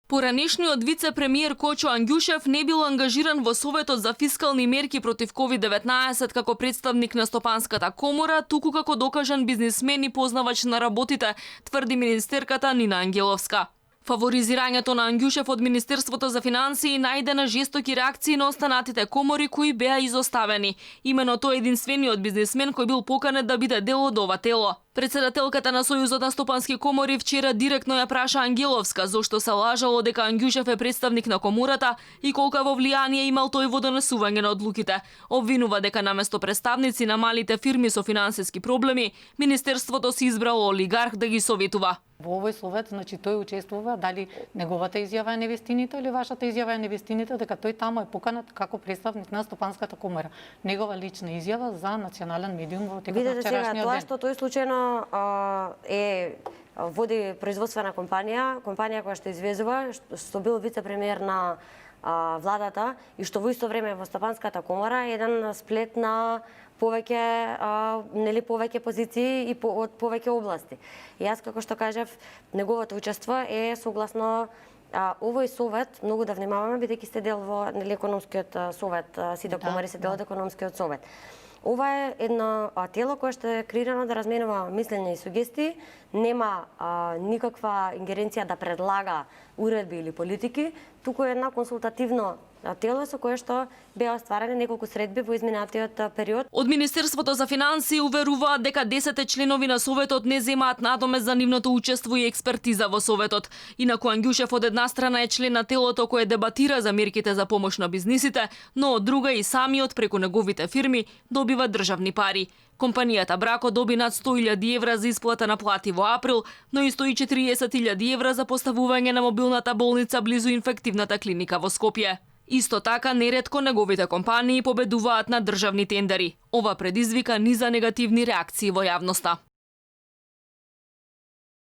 Поранешниот вице-премиер Кочо Ангјушев не бил ангажиран во Советот за фискални мерки против COVID-19 како представник на Стопанската комора, туку како докажан бизнисмен и познавач на работите, тврди министерката Нина Ангеловска. Фаворизирањето на Ангјушев од Министерството за финансии најде на жестоки реакции на останатите комори кои беа изоставени. Имено тој единствениот бизнисмен кој бил поканет да биде дел од ова тело. Председателката на Сојузот на стопански комори вчера директно ја праша Ангеловска зошто се лажало дека Ангјушев е представник на комората и колку во влијание имал тој во донесување на одлуките. Обвинува дека наместо представници на малите фирми со финансиски проблеми, Министерството си избрало олигарх да ги советува. Во овој совет, значи тој учествува, дали неговата изјава е невестинита или вашата изјава е невестинита, дека тој таму е поканат како представник на Стопанската комора. Негова лична изјава за национален медиум во текот на вчерашниот ден. Тоа што тој случајно води производствена компанија која што извезува, што бил вице-премиер на владата и што во исто време во Стопанската комора е еден сплет на повеќе позиции и од повеќе области. И јас како што кажав, неговото учество е согласно овој совет, многу да внимаваме бидејќи сте дел во економскиот совет, сите комори се дел од економскиот совет. Ова е едно тело кое што е креирано да разменува мислења и сугестии, нема никаква ингеренција да предлага уредби или политики, туку е една консултативно тело со кое што беа остварени неколку средби во изминатиот период. Од Министерството за финансии уверуваат дека 10 членови на Советот не земаат надомест за нивното учество и експертиза во Советот. Инаку Ангјушев од една страна е член на телото кое дебатира за мерките за помош на бизнисите, но од друга и самиот преку неговите фирми добива државни пари. Компанијата Брако доби над 100.000 евра за исплата на плати во април, но и 140.000 евра за поставување на мобилната болница близу инфективната клиника во Скопје. Исто така, неретко неговите компании победуваат на државни тендери. Ова предизвика низа негативни реакции во јавноста.